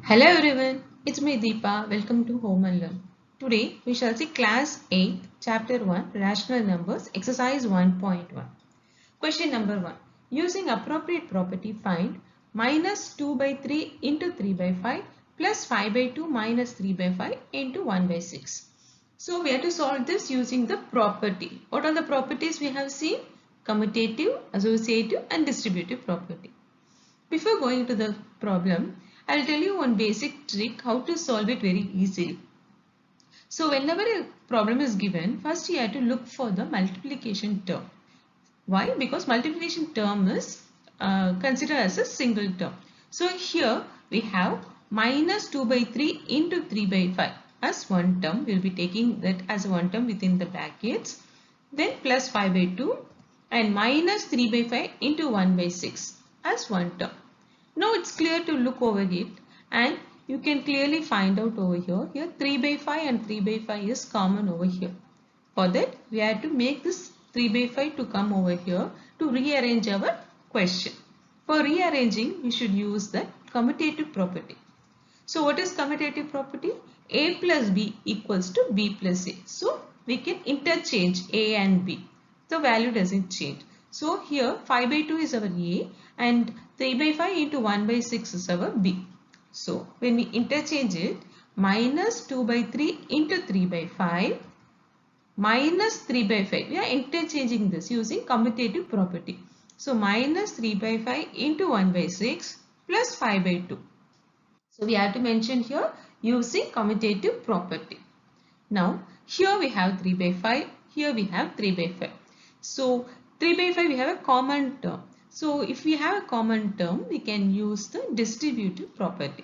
Hello everyone, it's me Deepa. Welcome to Home and Learn. Today we shall see Class 8, Chapter 1, Rational Numbers, Exercise 1.1. Question number 1. Using appropriate property, find minus 2 by 3 into 3 by 5 plus 5 by 2 minus 3 by 5 into 1 by 6. So we have to solve this using the property. What are the properties we have seen? Commutative, associative and distributive property. Before going to the problem, I'll tell you one basic trick how to solve it very easily. So whenever a problem is given, first you have to look for the multiplication term. Why? Because multiplication term is considered as a single term. So here we have minus 2 by 3 into 3 by 5 as one term. We will be taking that as one term within the brackets. Then plus 5 by 2 and minus 3 by 5 into 1 by 6 as one term. Now it's clear to look over it and you can clearly find out over here. Here 3 by 5 and 3 by 5 is common over here. For that we have to make this 3 by 5 to come over here to rearrange our question. For rearranging we should use the commutative property. So what is commutative property? A plus B equals to B plus A. So we can interchange A and B. The value doesn't change. So here 5 by 2 is our A and 3 by 5 into 1 by 6 is our B. So when we interchange it, minus 2 by 3 into 3 by 5 minus 3 by 5. We are interchanging this using commutative property. So minus 3 by 5 into 1 by 6 plus 5 by 2. So we have to mention here using commutative property. Now here we have 3 by 5, here we have 3 by 5. So 3 by 5 we have a common term. So if we have a common term, we can use the distributive property.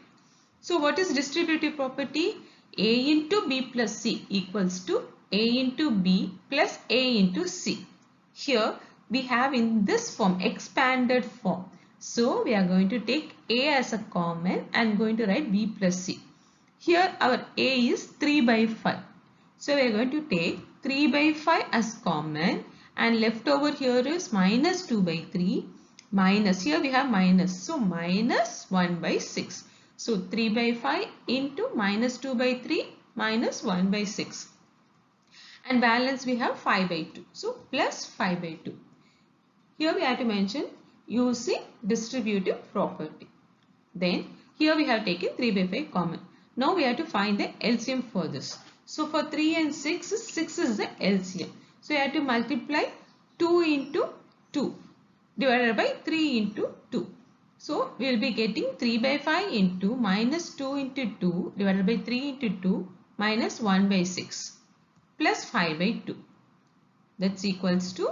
So what is distributive property? A into B plus C equals to A into B plus A into C. Here we have in this form, expanded form. So we are going to take A as a common and going to write B plus C. Here our A is 3 by 5. So we are going to take 3 by 5 as common and left over here is minus 2 by 3 minus, here we have minus, so minus 1 by 6. So 3 by 5 into minus 2 by 3 minus 1 by 6. And balance we have 5 by 2. So plus 5 by 2. Here we have to mention using distributive property. Then here we have taken 3 by 5 common. Now we have to find the LCM for this. So for 3 and 6 is the LCM. So you have to multiply 2 into 2 divided by 3 into 2. So we will be getting 3 by 5 into minus 2 into 2 divided by 3 into 2 minus 1 by 6 plus 5 by 2. That's equals to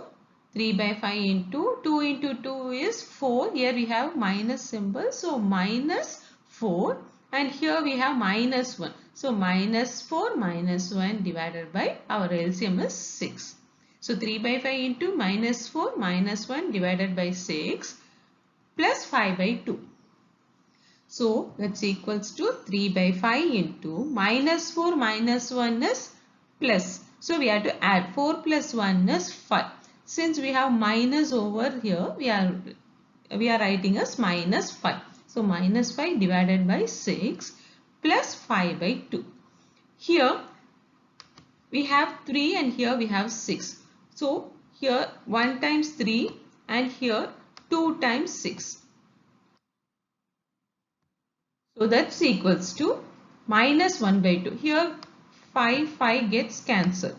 3 by 5 into 2 is 4. Here we have minus symbol. So minus 4 and here we have minus 1. So minus 4 minus 1 divided by our LCM is 6. So 3 by 5 into minus 4 minus 1 divided by 6 plus 5 by 2. So that's equals to 3 by 5 into minus 4 minus 1 is plus. So we have to add 4 plus 1 is 5. Since we have minus over here, we are writing as minus 5. So minus 5 divided by 6 plus 5 by 2. Here we have 3 and here we have 6. So here 1 times 3 and here 2 times 6. So that's equals to minus 1 by 2. Here 5 gets cancelled.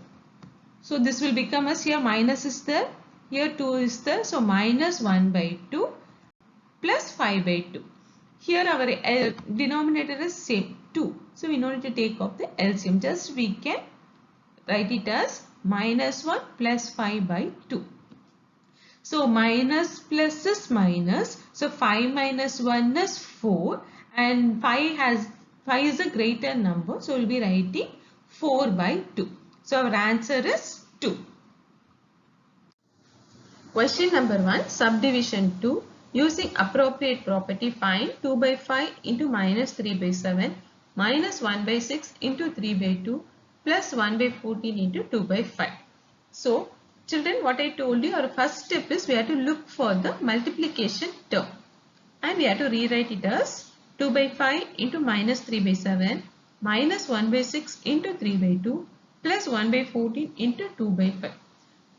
So this will become as here minus is there, here 2 is there. So minus 1 by 2 plus 5 by 2. Here our denominator is same 2. So we don't need to take off the LCM. Just we can write it as minus 1 plus 5 by 2. So minus plus is minus. So 5 minus 1 is 4 and 5 is a greater number. So we'll be writing 4 by 2. So our answer is 2. Question number 1, subdivision 2. Using appropriate property, find 2 by 5 into minus 3 by 7 minus 1 by 6 into 3 by 2 plus 1 by 14 into 2 by 5. So children, what I told you, our first step is we have to look for the multiplication term and we have to rewrite it as 2 by 5 into minus 3 by 7 minus 1 by 6 into 3 by 2 plus 1 by 14 into 2 by 5.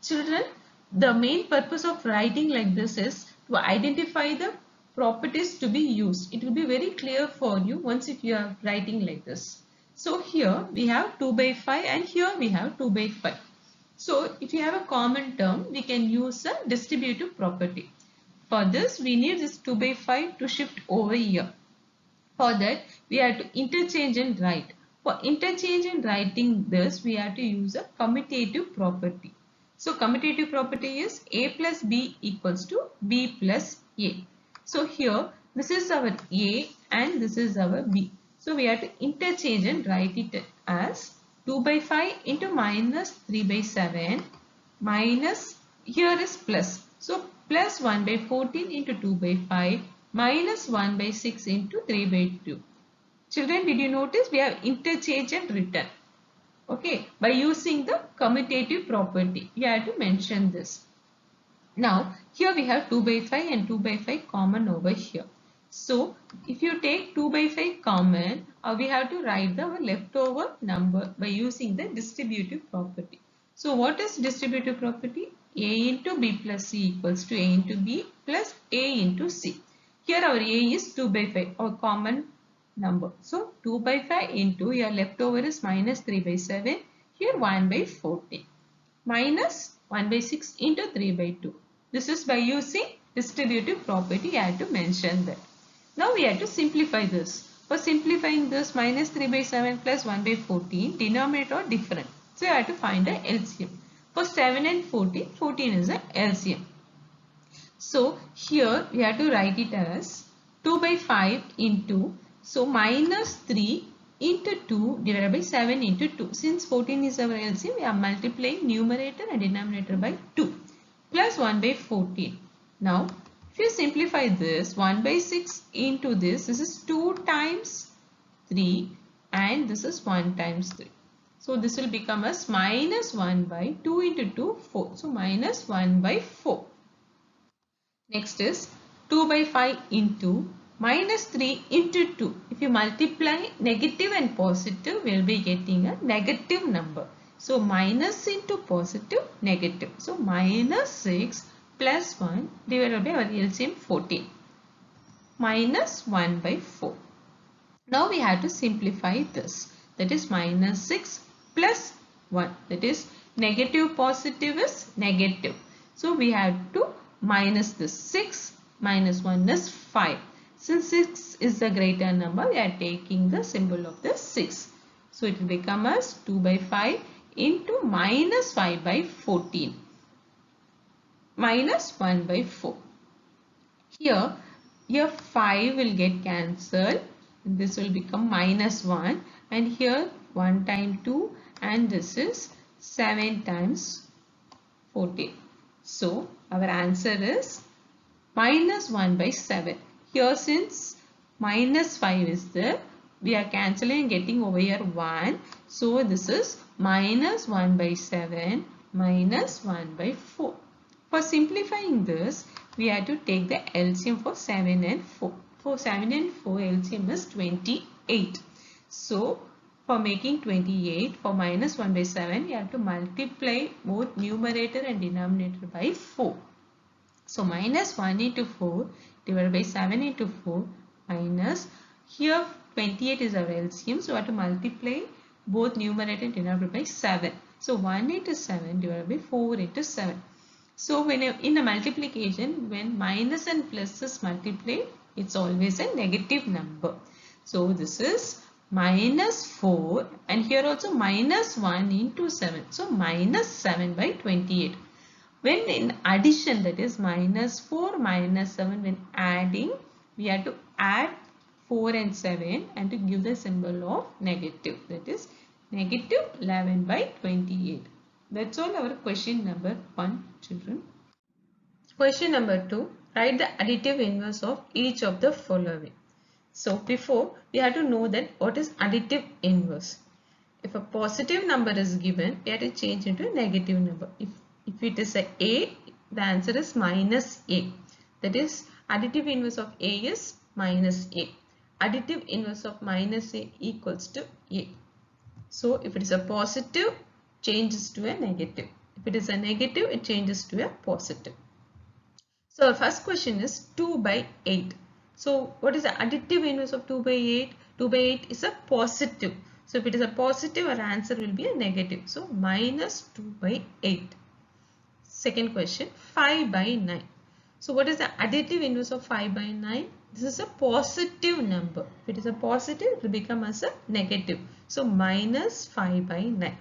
Children, the main purpose of writing like this is to identify the properties to be used. It will be very clear for you once if you are writing like this. So here we have 2 by 5 and here we have 2 by 5. So if you have a common term, we can use a distributive property. For this, we need this 2 by 5 to shift over here. For that, we have to interchange and write. For interchange and writing this, we have to use a commutative property. So commutative property is A plus B equals to B plus A. So here, this is our A and this is our B. So we have to interchange and write it as 2 by 5 into minus 3 by 7 minus, here is plus. So plus 1 by 14 into 2 by 5 minus 1 by 6 into 3 by 2. Children, did you notice we have interchange and written? Okay, by using the commutative property, you have to mention this. Now, here we have 2 by 5 and 2 by 5 common over here. So, if you take 2 by 5 common, we have to write the leftover number by using the distributive property. So, what is distributive property? A into B plus C equals to A into B plus A into C. Here our A is 2 by 5, our common number. So, 2 by 5 into your leftover is minus 3 by 7, here 1 by 14, minus 1 by 6 into 3 by 2. This is by using distributive property, I have to mention that. Now we have to simplify this. For simplifying this, minus 3 by 7 plus 1 by 14, denominator are different. So I have to find the LCM. For 7 and 14, 14 is the LCM. So here we have to write it as 2 by 5 into, so minus 3 into 2 divided by 7 into 2. Since 14 is our LCM, we are multiplying numerator and denominator by 2 plus 1 by 14. Now, if you simplify this, 1 by 6 into this is 2 times 3 and this is 1 times 3. So, this will become as minus 1 by 2 into 2, 4. So, minus 1 by 4. Next is 2 by 5 into minus 3 into 2. If you multiply negative and positive, we will be getting a negative number. So, minus into positive, negative. So, minus 6 plus 1 divided by our LCM 14. Minus 1 by 4. Now, we have to simplify this. That is minus 6 plus 1. That is negative positive is negative. So, we have to minus this 6 minus 1 is 5. Since 6 is the greater number, we are taking the symbol of the 6. So, it will become as 2 by 5 into minus 5 by 14 minus 1 by 4. Here 5 will get cancelled. This will become minus 1 and here 1 times 2 and this is 7 times 14. So, our answer is minus 1 by 7. Here since minus 5 is there, we are cancelling and getting over here 1. So, this is minus 1 by 7 minus 1 by 4. For simplifying this, we have to take the LCM for 7 and 4. For 7 and 4, LCM is 28. So, for making 28, for minus 1 by 7, we have to multiply both numerator and denominator by 4. So, minus 1 into 4 divided by 7 into 4 minus, here 28 is our LCM. So, we have to multiply both numerator and denominator by 7. So, 1 into 7 divided by 4 into 7. So, when in a multiplication, when minus and plus is multiplied, it's always a negative number. So, this is minus 4 and here also minus 1 into 7. So, minus 7 by 28. When in addition, that is minus 4 minus 7, when adding, we have to add 4 and 7 and to give the symbol of negative. That is negative 11 by 28. That's all our question number 1, children. Question number 2. Write the additive inverse of each of the following. So, before we have to know that what is additive inverse. If a positive number is given, we have to change into a negative number. If it is a, the answer is minus A. That is additive inverse of A is minus A. additive inverse of minus a equals to a. So if it is a positive, changes to a negative. If it is a negative, it changes to a positive. So our first question is 2 by 8. So what is the additive inverse of 2 by 8? 2 by 8 is a positive. So if it is a positive, our answer will be a negative. So minus 2 by 8. Second question, 5 by 9. So what is the additive inverse of 5 by 9? This is a positive number. If it is a positive, it will become as a negative. So minus 5 by 9.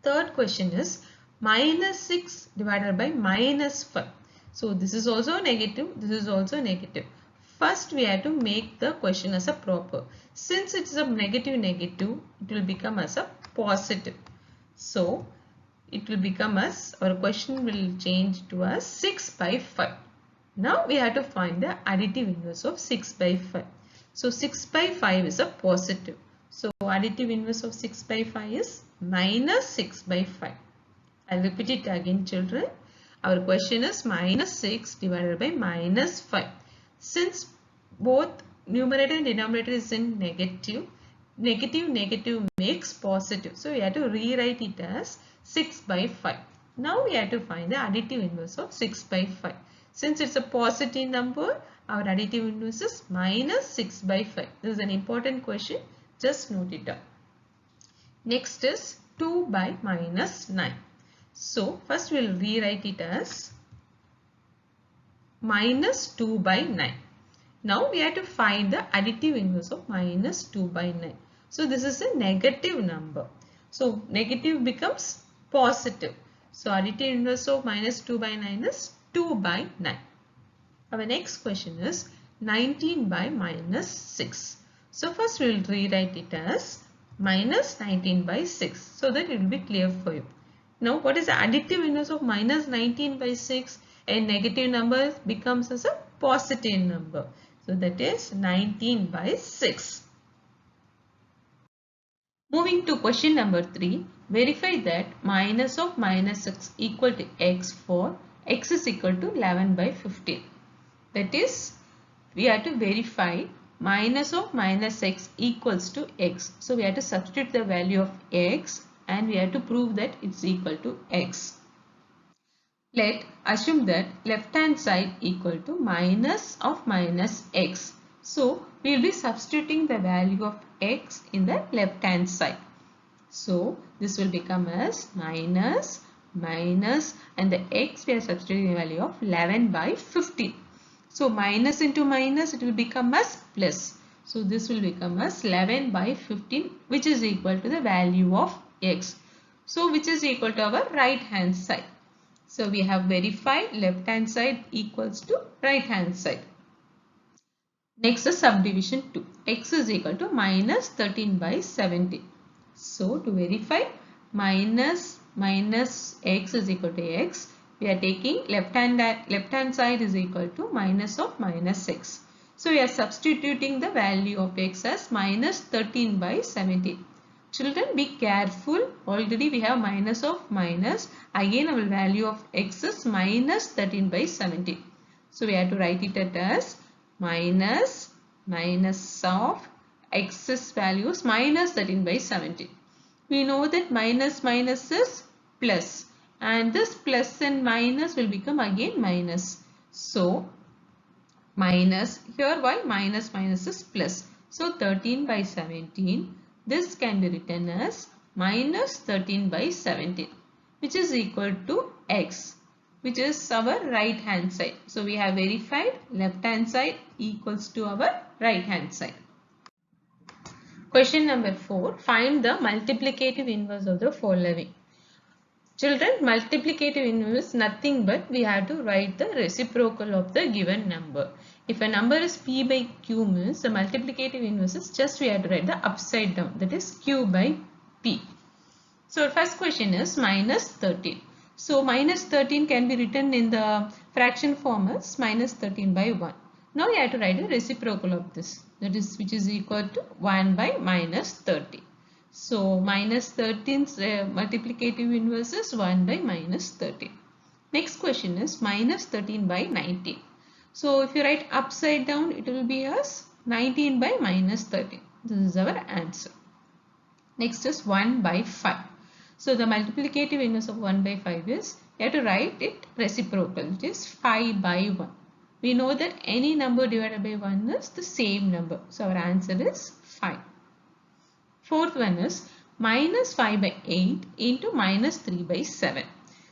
Third question is minus 6 divided by minus 5. So this is also negative, this is also negative. First we have to make the question as a proper. Since it is a negative negative, it will become as a positive. So it will become as, our question will change to as 6 by 5. Now we have to find the additive inverse of 6 by 5. So 6 by 5 is a positive. So additive inverse of 6 by 5 is minus 6 by 5. I'll repeat it again, children. Our question is minus 6 divided by minus 5. Since both numerator and denominator is in negative, negative makes positive. So we have to rewrite it as 6 by 5. Now we have to find the additive inverse of 6 by 5. Since it's a positive number, our additive inverse is minus 6 by 5. This is an important question. Just note it down. Next is 2 by minus 9. So first we will rewrite it as minus 2 by 9. Now we have to find the additive inverse of minus 2 by 9. So this is a negative number. So negative becomes positive. So additive inverse of minus 2 by 9 is 2 by 9. Our next question is 19 by minus 6. So first we will rewrite it as minus 19 by 6 so that it will be clear for you. Now what is the additive inverse of minus 19 by 6? A negative number becomes as a positive number. So that is 19 by 6. Moving to question number 3. Verify that minus of minus 6 equal to x for x is equal to 11 by 15. That is, we have to verify minus of minus x equals to x. So we have to substitute the value of x and we have to prove that it's equal to x. Let assume that left hand side equal to minus of minus x. So we will be substituting the value of x in the left hand side. So this will become as minus and the x we are substituting the value of 11 by 15. So minus into minus, it will become as plus. So this will become as 11 by 15, which is equal to the value of x. So which is equal to our right hand side. So we have verified left hand side equals to right hand side. Next is subdivision 2. X is equal to minus 13 by 17. So to verify minus x is equal to x, we are taking left hand side is equal to minus of minus x. So we are substituting the value of x as minus 13 by 17. Children, be careful. Already we have minus of minus. Again our value of x is minus 13 by 17. So we have to write it as minus of x's values minus 13 by 17. We know that minus is plus. And this plus and minus will become again minus. So minus, here why minus is plus. So 13 by 17, this can be written as minus 13 by 17, which is equal to x, which is our right hand side. So we have verified left hand side equals to our right hand side. Question number 4. Find the multiplicative inverse of the following. Children, multiplicative inverse is nothing but we have to write the reciprocal of the given number. If a number is p by q means the multiplicative inverse is just we have to write the upside down, that is q by p. So first question is minus 13. So minus 13 can be written in the fraction form as minus 13 by 1. Now we have to write the reciprocal of this, that is which is equal to 1 by minus 30. So minus 13's multiplicative inverse is 1 by minus 13. Next question is minus 13 by 19. So if you write upside down, it will be as 19 by minus 13. This is our answer. Next is 1 by 5. So the multiplicative inverse of 1 by 5 is, you have to write it reciprocal. It is 5 by 1. We know that any number divided by 1 is the same number. So our answer is 5. Fourth one is minus 5 by 8 into minus 3 by 7.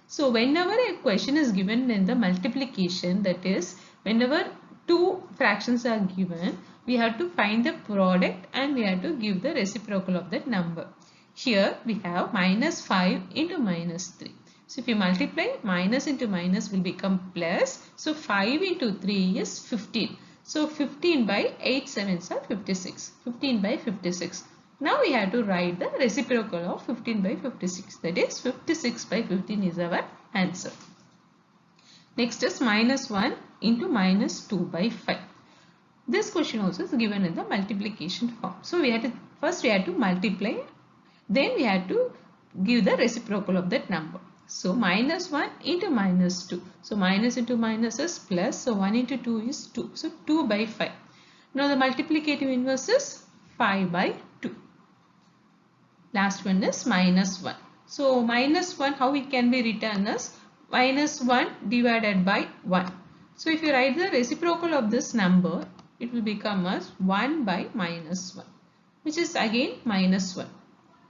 So whenever a question is given in the multiplication, that is whenever two fractions are given, we have to find the product and we have to give the reciprocal of that number. Here we have minus 5 into minus 3. So if you multiply, minus into minus will become plus. So 5 into 3 is 15. So 15 by 8 sevens are 56. 15 by 56. Now we have to write the reciprocal of 15 by 56. That is 56 by 15 is our answer. Next is minus 1 into minus 2 by 5. This question also is given in the multiplication form. So we have to first we have to multiply, then we have to give the reciprocal of that number. So minus 1 into minus 2. So minus into minus is plus. So 1 into 2 is 2. So 2 by 5. Now the multiplicative inverse is 5 by 2. Last one is minus 1. So minus 1, how it can be written as minus 1 divided by 1. So if you write the reciprocal of this number, it will become as 1 by minus 1, which is again minus 1.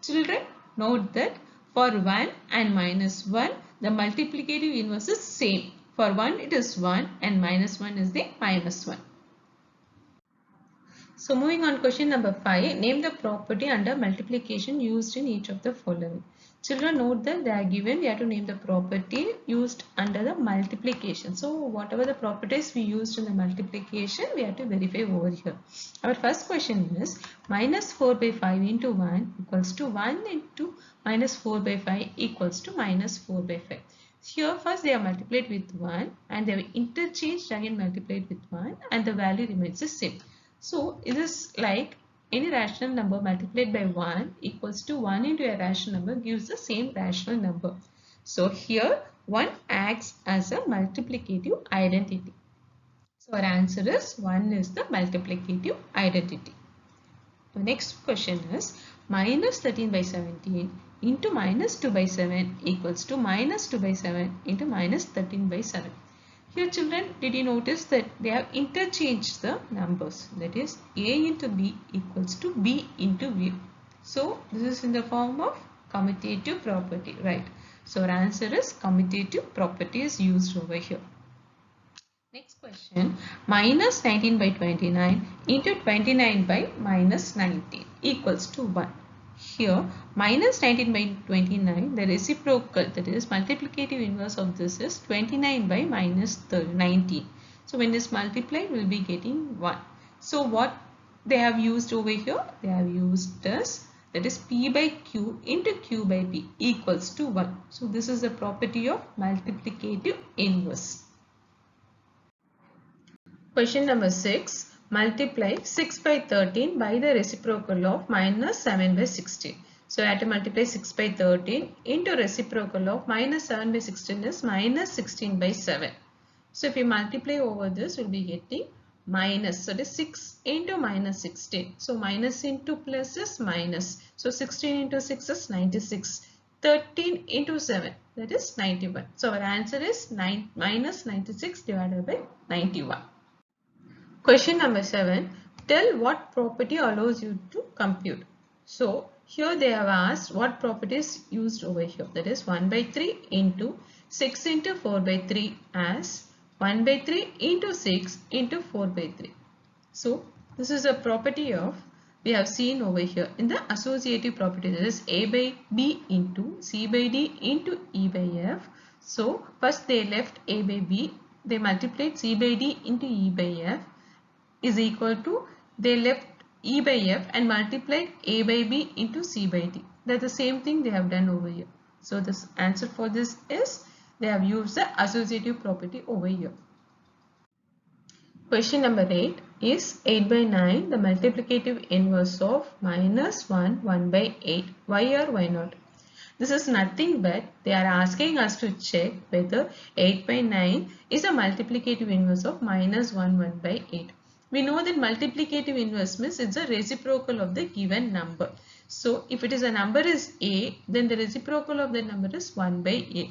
Children, note that for 1 and minus 1, the multiplicative inverse is same. For 1 it is 1 and minus 1 is the minus 1. So moving on, question number 5. Name the property under multiplication used in each of the following. Children, note that they are given, we have to name the property used under the multiplication. So whatever the properties we used in the multiplication, we have to verify over here. Our first question is minus 4 by 5 into 1 equals to 1 into minus 4 by 5 equals to minus 4 by 5. Here first they are multiplied with 1 and they are interchanged again multiplied with 1 and the value remains the same. So it is like any rational number multiplied by 1 equals to 1 into a rational number gives the same rational number. So here 1 acts as a multiplicative identity. So our answer is 1 is the multiplicative identity. The next question is minus 13 by 17 into minus 2 by 7 equals to minus 2 by 7 into minus 13 by 7. Here children, did you notice that they have interchanged the numbers, that is A into B equals to B into V. So this is in the form of commutative property, right? So our answer is commutative property is used over here. Next question, minus 19 by 29 into 29 by minus 19 equals to 1. Here minus 19 by 29, the reciprocal, that is multiplicative inverse of this is 29 by minus 19. So when this multiplied, we will be getting 1. So what they have used over here, they have used this, that is P by Q into Q by P equals to 1. So this is the property of multiplicative inverse. Question number 6. Multiply 6 by 13 by the reciprocal of minus 7 by 16. So I have to multiply 6 by 13 into reciprocal of minus 7 by 16 is minus 16 by 7. So if you multiply over this, we will be getting minus. So it is 6 into minus 16. So minus into plus is minus. So 16 into 6 is 96. 13 into 7, that is 91. So our answer is minus 96 divided by 91. Question number 7. Tell what property allows you to compute. So here they have asked what property is used over here. That is 1 by 3 into 6 into 4 by 3 as 1 by 3 into 6 into 4 by 3. So this is a property of, we have seen over here in the associative property, that is A by B into C by D into E by F. So first they left A by B, they multiplied C by D into E by F is equal to, they left E by F and multiplied A by B into C by D. That's the same thing they have done over here. So this answer for this is, they have used the associative property over here. Question number 8 is 8 by 9, the multiplicative inverse of minus 1, 1 by 8. Why or why not? This is nothing but they are asking us to check whether 8 by 9 is a multiplicative inverse of minus 1, 1 by 8. We know that multiplicative inverse means it's a reciprocal of the given number. So if it is a number is a, then the reciprocal of that number is 1 by a.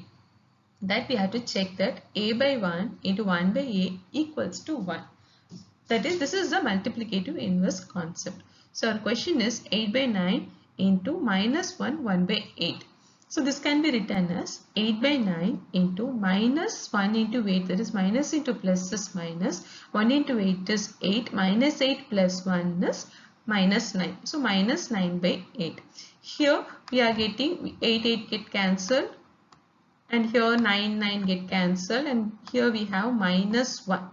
That we have to check that a by 1 into 1 by a equals to 1. That is, this is the multiplicative inverse concept. So our question is 8 by 9 into minus 1, 1 by 8. So this can be written as 8 by 9 into minus 1 into 8, that is minus into plus is minus, 1 into 8 is 8, minus 8 plus 1 is minus 9. So minus 9 by 8. Here we are getting 8 get cancelled, and here 9 get cancelled, and here we have minus 1.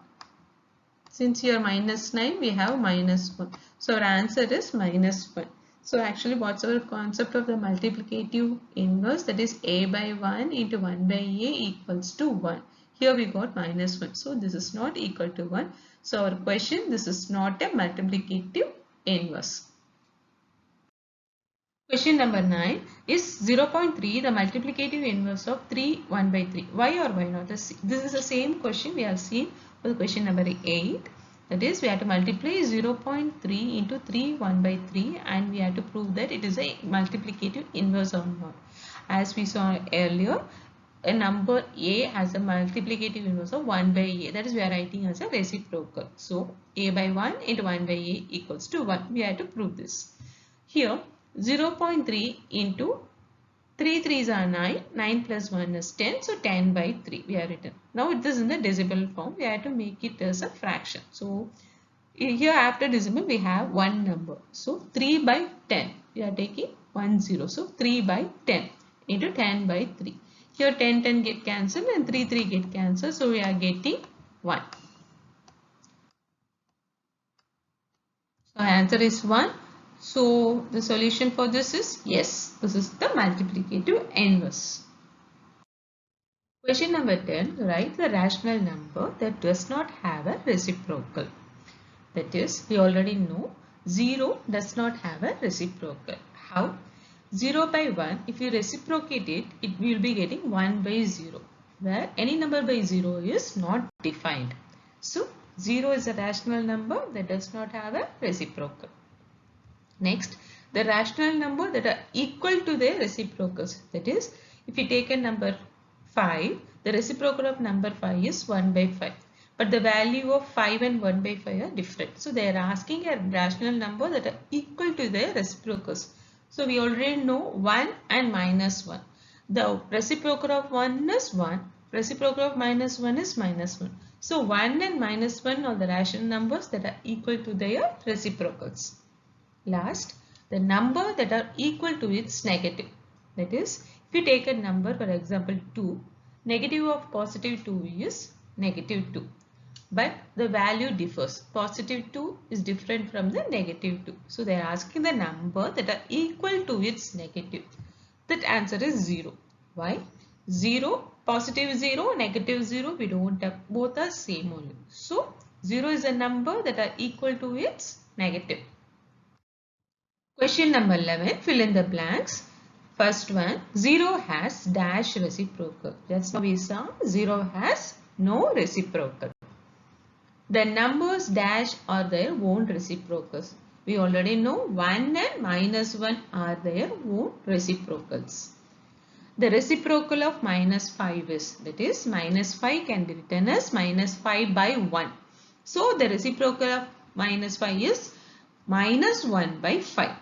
Since here minus 9, we have minus 1. So our answer is minus 1. So actually what's our concept of the multiplicative inverse? That is a by 1 into 1 by a equals to 1. Here we got minus 1. So this is not equal to 1. So our question, this is not a multiplicative inverse. Question number 9 is 0.3 the multiplicative inverse of 3 1 by 3. Why or why not? This is the same question we have seen for the question number 8. That is, we have to multiply 0.3 into 3 1 by 3 and we have to prove that it is a multiplicative inverse or not. As we saw earlier, a number a has a multiplicative inverse of 1 by a. That is, we are writing as a reciprocal. So a by 1 into 1 by a equals to 1. We have to prove this. Here 0.3 into 3 3s are 9, 9 plus 1 is 10, so 10 by 3 we have written. Now it is in the decimal form, we have to make it as a fraction. So here after decimal we have one number, so 3 by 10, we are taking 1 0, so 3 by 10 into 10 by 3. Here 10 get cancelled and 3 get cancelled, so we are getting 1. So answer is 1. So the solution for this is yes, this is the multiplicative inverse. Question number 10, write the rational number that does not have a reciprocal. That is, we already know 0 does not have a reciprocal. How? 0 by 1, if you reciprocate it, it will be getting 1 by 0, where any number by 0 is not defined. So 0 is a rational number that does not have a reciprocal. Next, the rational number that are equal to their reciprocals. That is, if you take a number 5, the reciprocal of number 5 is 1 by 5. But the value of 5 and 1 by 5 are different. So they are asking a rational number that are equal to their reciprocals. So we already know 1 and minus 1. The reciprocal of 1 is 1. Reciprocal of minus 1 is minus 1. So 1 and minus 1 are the rational numbers that are equal to their reciprocals. Last, the number that are equal to its negative. That is, if you take a number, for example 2, negative of positive 2 is negative 2. But the value differs. Positive 2 is different from the negative 2. So they are asking the number that are equal to its negative. That answer is 0. Why? 0, positive 0, negative 0, we don't have, both are same only. So 0 is a number that are equal to its negative. Question number 11, fill in the blanks. First one, 0 has dash reciprocal. That's how we saw 0 has no reciprocal. The numbers dash are their own reciprocals. We already know 1 and minus 1 are their own reciprocals. The reciprocal of minus 5 is, that is, minus 5 can be written as minus 5 by 1. So the reciprocal of minus 5 is minus 1 by 5.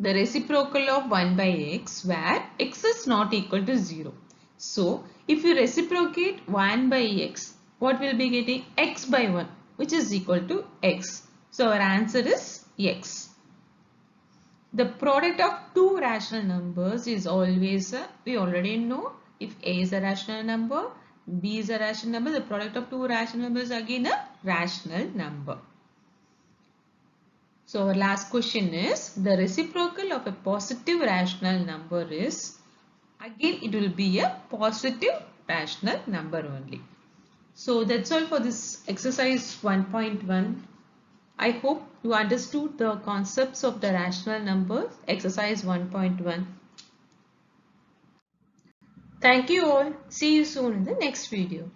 The reciprocal of 1 by x, where x is not equal to 0. So if you reciprocate 1 by x, what will be getting? X by 1, which is equal to x. So our answer is x. The product of two rational numbers is always, we already know, if a is a rational number, b is a rational number, the product of two rational numbers is again a rational number. So our last question is, the reciprocal of a positive rational number is, again it will be a positive rational number only. So that's all for this exercise 1.1. I hope you understood the concepts of the rational numbers, exercise 1.1. Thank you all. See you soon in the next video.